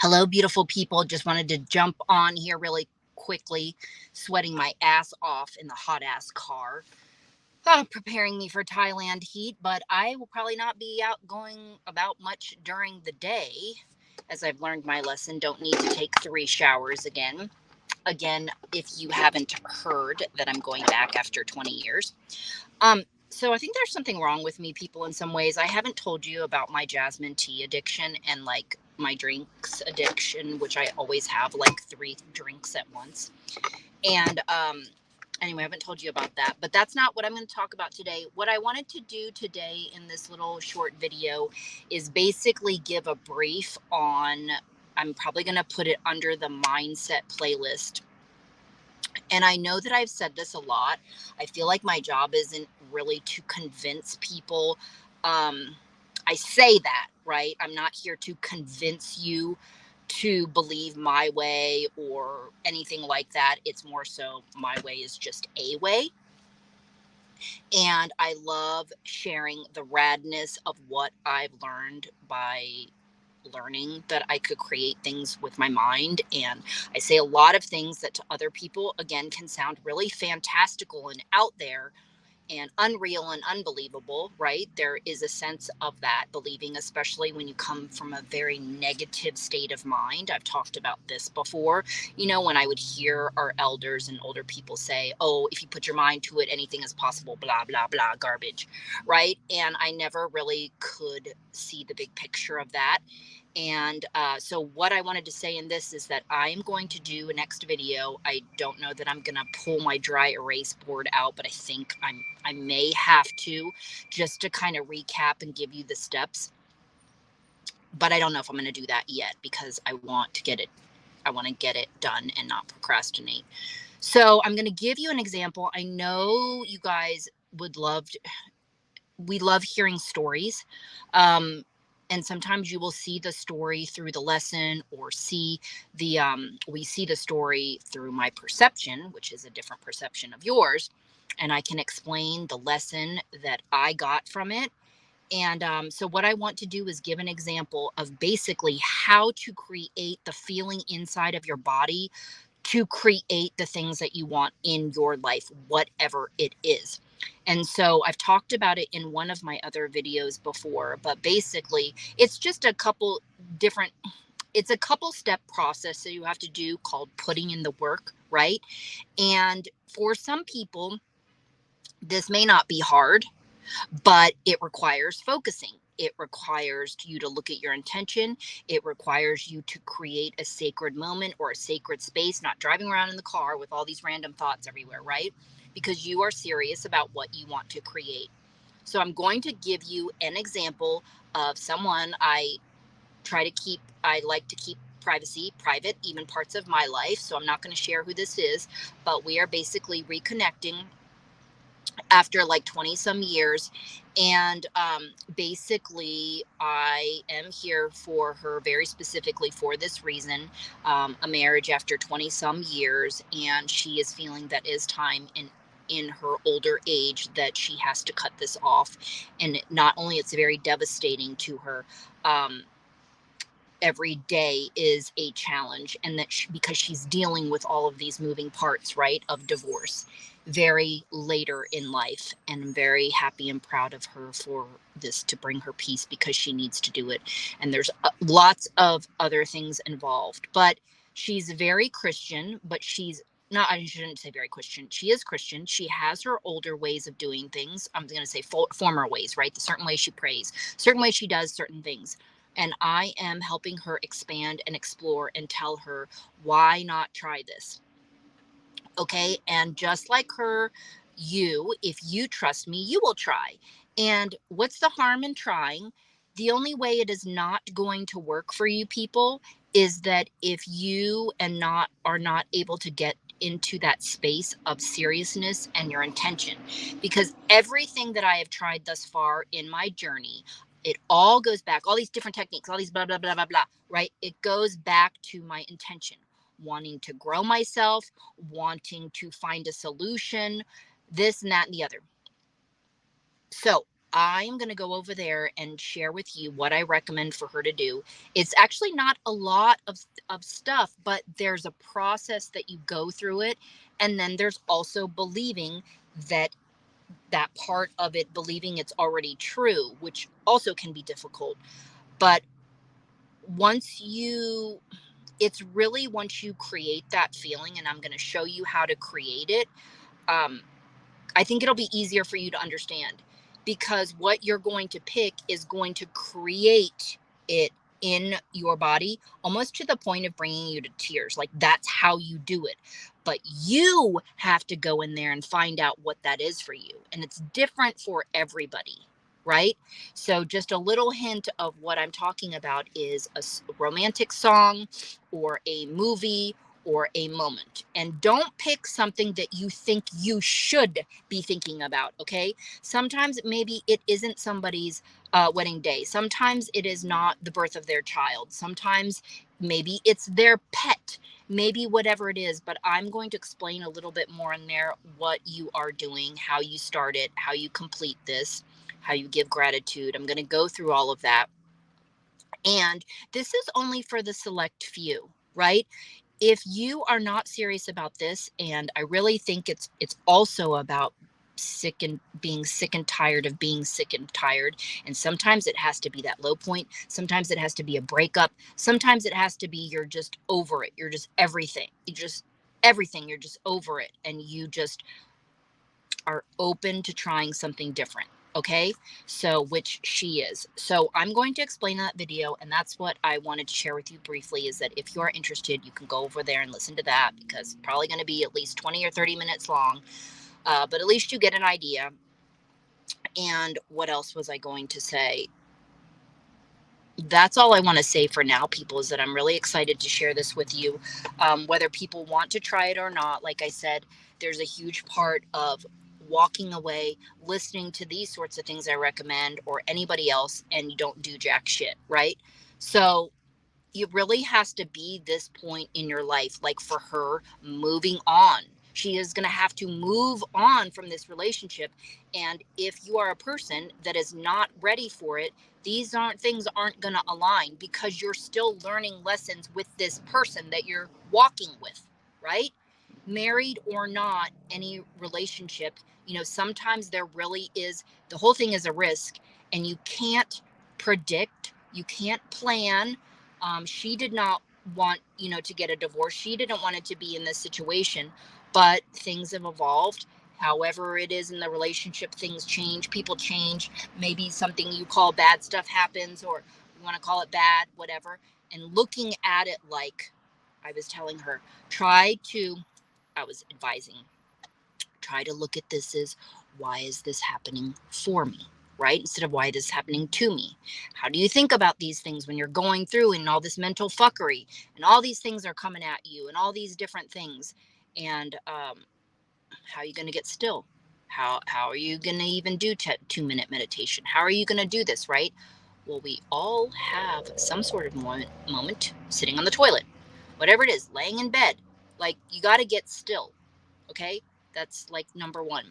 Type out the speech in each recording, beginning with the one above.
Hello, beautiful people. Just wanted to jump on here really quickly, sweating my ass off in the hot ass car, preparing me for Thailand heat. But I will probably not be out going about much during the day, as I've learned my lesson. Don't need to take 3 showers again. Again, if you haven't heard that I'm going back after 20 years. So I think there's something wrong with me, people, in some ways. I haven't told you about my jasmine tea addiction and like my drinks addiction, which I always have like 3 drinks at once. And anyway, I haven't told you about that, but that's not what I'm going to talk about today. What I wanted to do today in this little short video is basically give a brief on, I'm probably going to put it under the mindset playlist. And I know that I've said this a lot. I feel like my job isn't really to convince people. Um, I say that, right? I'm not here to convince you to believe my way or anything like that. It's more so my way is just a way. And I love sharing the radness of what I've learned by learning that I could create things with my mind. And I say a lot of things that to other people, again, can sound really fantastical and out there and unreal and unbelievable, right? There is a sense of that believing, especially when you come from a very negative state of mind. I've talked about this before, when I would hear our elders and older people say, oh, if you put your mind to it, anything is possible, blah, blah, blah, garbage, right? And I never really could see the big picture of that. And so what I wanted to say in this is that I am going to do a next video. I don't know that I'm going to pull my dry erase board out, but I think I may have to, just to kind of recap and give you the steps. But I don't know if I'm going to do that yet because I want to get it done and not procrastinate. So I'm going to give you an example. I know you guys we love hearing stories. And sometimes you will see the story through the lesson or we see the story through my perception, which is a different perception of yours. And I can explain the lesson that I got from it. And so what I want to do is give an example of basically how to create the feeling inside of your body to create the things that you want in your life, whatever it is. And so I've talked about it in one of my other videos before, but basically it's just different, it's a couple step process that you have to do called putting in the work, right? And for some people, this may not be hard, but it requires focusing. It requires you to look at your intention. It requires you to create a sacred moment or a sacred space, not driving around in the car with all these random thoughts everywhere, right? Because you are serious about what you want to create. So I'm going to give you an example of someone I like to keep privacy private, even parts of my life. So I'm not going to share who this is, but we are basically reconnecting after like 20 some years. And basically, I am here for her very specifically for this reason, a marriage after 20 some years. And she is feeling that is time in her older age that she has to cut this off. And not only it's very devastating to her, every day is a challenge, and that because she's dealing with all of these moving parts, right, of divorce very later in life. And I'm very happy and proud of her for this to bring her peace because she needs to do it. And there's lots of other things involved, but she's very Christian, but she's not, I shouldn't say very Christian. She is Christian. She has her older ways of doing things. I'm going to say former ways, right? The certain way she prays, certain way she does certain things. And I am helping her expand and explore and tell her, why not try this? Okay. And just like her, if you trust me, you will try. And what's the harm in trying? The only way it is not going to work for you people is that if you are not able to get into that space of seriousness and your intention, because everything that I have tried thus far in my journey, it all goes back, all these different techniques, all these blah blah blah blah blah, right? It goes back to my intention, wanting to grow myself, wanting to find a solution, this and that and the other. So I'm going to go over there and share with you what I recommend for her to do. It's actually not a lot of stuff, but there's a process that you go through it. And then there's also believing that that part of it, believing it's already true, which also can be difficult. But once you, it's really once you create that feeling, and I'm going to show you how to create it. Um, I think it'll be easier for you to understand because what you're going to pick is going to create it in your body almost to the point of bringing you to tears. Like that's how you do it. But you have to go in there and find out what that is for you. And it's different for everybody, right? So, just a little hint of what I'm talking about is a romantic song or a movie or a moment. And don't pick something that you think you should be thinking about, okay? Sometimes maybe it isn't somebody's wedding day. Sometimes it is not the birth of their child. Sometimes maybe it's their pet. Maybe whatever it is, but I'm going to explain a little bit more in there what you are doing, how you start it, how you complete this, how you give gratitude. I'm going to go through all of that. And this is only for the select few, right? If you are not serious about this, and I really think it's also about sick and being sick and tired of being sick and tired, and sometimes it has to be that low point, sometimes it has to be a breakup, sometimes it has to be you're just over it, you're just everything, you're just over it, and you just are open to trying something different. Okay, so which she is. So I'm going to explain that video, and that's what I wanted to share with you briefly. Is that if you're interested, you can go over there and listen to that because it's probably going to be at least 20 or 30 minutes long. But at least you get an idea. And what else was I going to say? That's all I want to say for now, people, is that I'm really excited to share this with you. Whether people want to try it or not, like I said, there's a huge part of walking away, listening to these sorts of things I recommend or anybody else, and you don't do jack shit, right? So it really has to be this point in your life, like for her, moving on. She is going to have to move on from this relationship. And if you are a person that is not ready for it, these aren't things aren't going to align because you're still learning lessons with this person that you're walking with, right? Married or not, any relationship, sometimes there really is, the whole thing is a risk, and you can't predict, you can't plan. She did not want, to get a divorce. She didn't want it to be in this situation, but things have evolved. However, it is in the relationship, things change, people change. Maybe something you call bad stuff happens, or you want to call it bad, whatever. And looking at it like I was telling her, I was advising, try to look at this as why is this happening for me? Right? Instead of why this is happening to me. How do you think about these things when you're going through and all this mental fuckery and all these things are coming at you and all these different things? And how are you going to get still? How are you going to even do 2-minute meditation? How are you going to do this, right? Well, we all have some sort of moment sitting on the toilet, whatever it is, laying in bed. Like, you got to get still. Okay? That's like number one.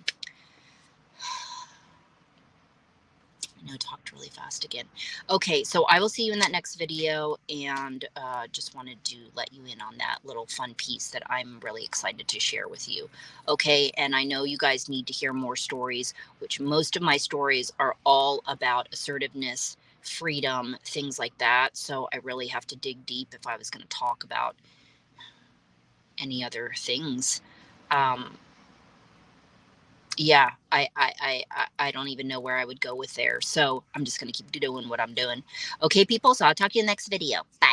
I know I talked really fast again. Okay, so I will see you in that next video, and just wanted to let you in on that little fun piece that I'm really excited to share with you. Okay, and I know you guys need to hear more stories, which most of my stories are all about assertiveness, freedom, things like that. So I really have to dig deep if I was going to talk about any other things. Yeah, I don't even know where I would go with there. So I'm just going to keep doing what I'm doing. Okay, people. So I'll talk to you in the next video. Bye.